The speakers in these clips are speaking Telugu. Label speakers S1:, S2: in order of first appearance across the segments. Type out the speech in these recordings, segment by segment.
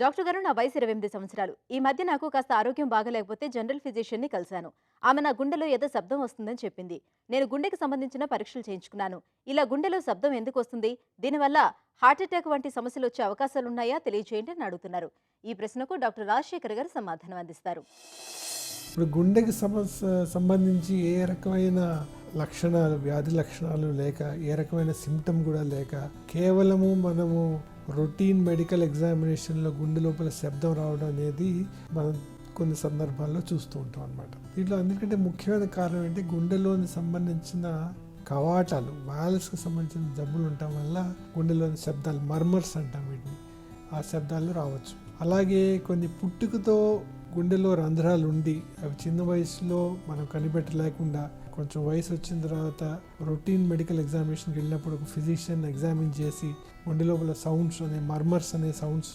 S1: డాక్టర్ గారు, నా వయసు 28 సంవత్సరాలు. ఈ మధ్య నాకు కాస్త ఆరోగ్యం బాగాలేకపోతే జనరల్ ఫిజిషియన్‌ని కలిశాను. ఆమె నా గుండెలో ఏదో శబ్దం వస్తుందని చెప్పింది. నేను గుండెకి సంబంధించిన పరీక్షలు చేయించుకున్నాను. ఇలా గుండెలో శబ్దం ఎందుకు వస్తుంది? దీనివల్ల హార్ట్ అటాక్ వంటి సమస్యలు వచ్చే అవకాశాలున్నాయా? తెలియజేయండి అని అడుగుతున్నారు. ఈ ప్రశ్నకు డాక్టర్ రాజశేఖర్ గారు సమాధానం అందిస్తారు.
S2: ఇప్పుడు గుండెకి సంబంధించి ఏ రకమైన లక్షణాలు, వ్యాధి లక్షణాలు లేక, ఏ రకమైన సిమ్టమ్ కూడా లేక, కేవలము మనము రొటీన్ మెడికల్ ఎగ్జామినేషన్లో గుండె లోపల శబ్దం రావడం అనేది మనం కొన్ని సందర్భాల్లో చూస్తూ ఉంటాం అన్నమాట. దీంట్లో అందుకంటే ముఖ్యమైన కారణం ఏంటి, గుండెలోని సంబంధించిన కవాటాలు, వాల్వ్స్కి సంబంధించిన జబ్బులు ఉండటం వల్ల గుండెలోని శబ్దాలు, మర్మర్స్ అంటాం వీటిని, ఆ శబ్దాలు రావచ్చు. అలాగే కొన్ని పుట్టుకతో గుండెలో రంధ్రాలు ఉండి అవి చిన్న వయసులో మనం కనిపెట్టలేకుండా కొంచెం వయసు వచ్చిన తర్వాత రొటీన్ మెడికల్ ఎగ్జామినేషన్కి వెళ్ళినప్పుడు ఒక ఫిజిషియన్ ఎగ్జామిన్ చేసి గుండె లోపల సౌండ్స్ అనే, మర్మర్స్ అనే సౌండ్స్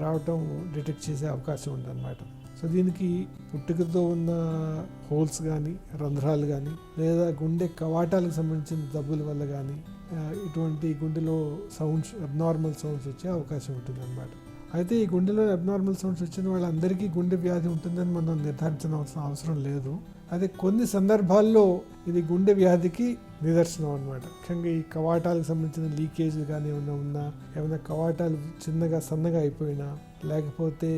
S2: రావటం డిటెక్ట్ చేసే అవకాశం ఉందన్నమాట. సో దీనికి పుట్టుకతో ఉన్న హోల్స్ కానీ, రంధ్రాలు కానీ, లేదా గుండె కవాటాలకు సంబంధించిన జబ్బుల వల్ల కానీ ఇటువంటి గుండెలో సౌండ్స్, అబ్నార్మల్ సౌండ్స్ వచ్చే అవకాశం ఉంటుంది అన్నమాట. అయితే ఈ గుండెలో అబ్నార్మల్ సౌండ్స్ వచ్చిన వాళ్ళందరికీ గుండె వ్యాధి ఉంటుందని మనం నిర్ధారించాల్సిన అవసరం లేదు. అదే కొన్ని సందర్భాల్లో ఇది గుండె వ్యాధికి నిదర్శనం అన్నమాట. ముఖ్యంగా ఈ కవాటాలకు సంబంధించిన లీకేజ్లు కానీ ఏమైనా కవాటాలు చిన్నగా సన్నగా అయిపోయినా, లేకపోతే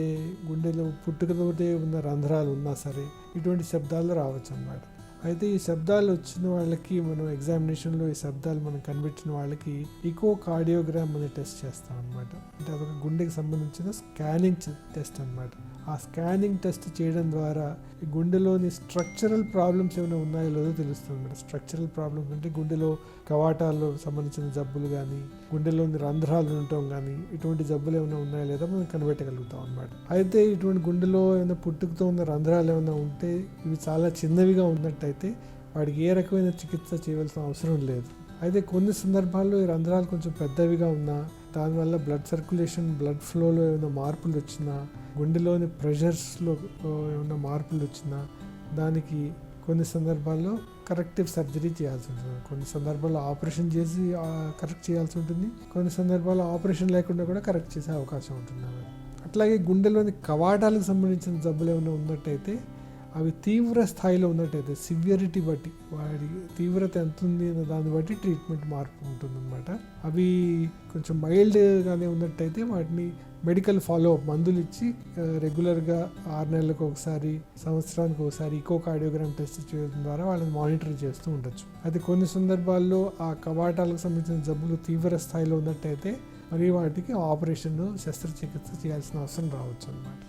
S2: గుండెలో పుట్టుకతోటే ఉన్న రంధ్రాలు ఉన్నా సరే ఇటువంటి శబ్దాలు రావచ్చు అన్నమాట. అయితే ఈ శబ్దాలు వచ్చిన వాళ్ళకి మనం ఎగ్జామినేషన్లో ఈ శబ్దాలు మనం కనిపెట్టిన వాళ్ళకి ఈకోకార్డియోగ్రామ్ అనే టెస్ట్ చేస్తాం అనమాట. అంటే అదొక గుండెకి సంబంధించిన స్కానింగ్ టెస్ట్ అనమాట. ఆ స్కానింగ్ టెస్ట్ చేయడం ద్వారా ఈ గుండెలోని స్ట్రక్చరల్ ప్రాబ్లమ్స్ ఏమైనా ఉన్నాయో లేదో తెలుస్తుంది అనమాట. స్ట్రక్చరల్ ప్రాబ్లమ్స్ అంటే గుండెలో కవాటాల్లో సంబంధించిన జబ్బులు కానీ, గుండెలోని రంధ్రాలు ఉండటం కానీ, ఇటువంటి జబ్బులు ఏమైనా ఉన్నాయో లేదో మనం కనిపెట్టగలుగుతాం అనమాట. అయితే ఇటువంటి గుండెలో ఏమైనా పుట్టుకతో ఉన్న రంధ్రాలు ఏమైనా ఉంటే ఇవి చాలా చిన్నవిగా ఉన్నట్టయితే వాడికి ఏ రకమైన చికిత్స చేయవలసిన అవసరం లేదు. అయితే కొన్ని సందర్భాల్లో ఈ రంధ్రాలు కొంచెం పెద్దవిగా ఉన్నా, దానివల్ల బ్లడ్ సర్క్యులేషన్, బ్లడ్ ఫ్లోలో ఏమైనా మార్పులు వచ్చినా, గుండెలోని ప్రెషర్స్లో ఏమైనా మార్పులు వచ్చినా దానికి కొన్ని సందర్భాల్లో కరెక్టివ్ సర్జరీ చేయాల్సి ఉంటుంది. కొన్ని సందర్భాల్లో ఆపరేషన్ చేసి కరెక్ట్ చేయాల్సి ఉంటుంది. కొన్ని సందర్భాల్లో ఆపరేషన్ లేకుండా కూడా కరెక్ట్ చేసే అవకాశం ఉంటుంది. అట్లాగే గుండెలోని కవాటాలకు సంబంధించిన జబ్బులు ఏమైనా ఉన్నట్టయితే అవి తీవ్ర స్థాయిలో ఉన్నట్టయితే, సివియరిటీ బట్టి, వాడి తీవ్రత ఎంత ఉంది అనే దాన్ని బట్టి ట్రీట్మెంట్ మార్పు ఉంటుందన్నమాట. అవి కొంచెం మైల్డ్గానే ఉన్నట్టయితే వాటిని మెడికల్ ఫాలోఅప్ మందులు ఇచ్చి రెగ్యులర్గా 6 నెలలకు ఒకసారి, సంవత్సరానికి ఒకసారి ఈకోకార్డియోగ్రామ్ టెస్ట్ చేయడం ద్వారా వాళ్ళని మానిటర్ చేస్తూ ఉండొచ్చు. అయితే కొన్ని సందర్భాల్లో ఆ కవాటాలకు సంబంధించిన జబ్బులు తీవ్ర స్థాయిలో ఉన్నట్టయితే మరి వాటికి ఆపరేషన్, శస్త్రచికిత్స చేయాల్సిన అవసరం రావచ్చు అన్నమాట.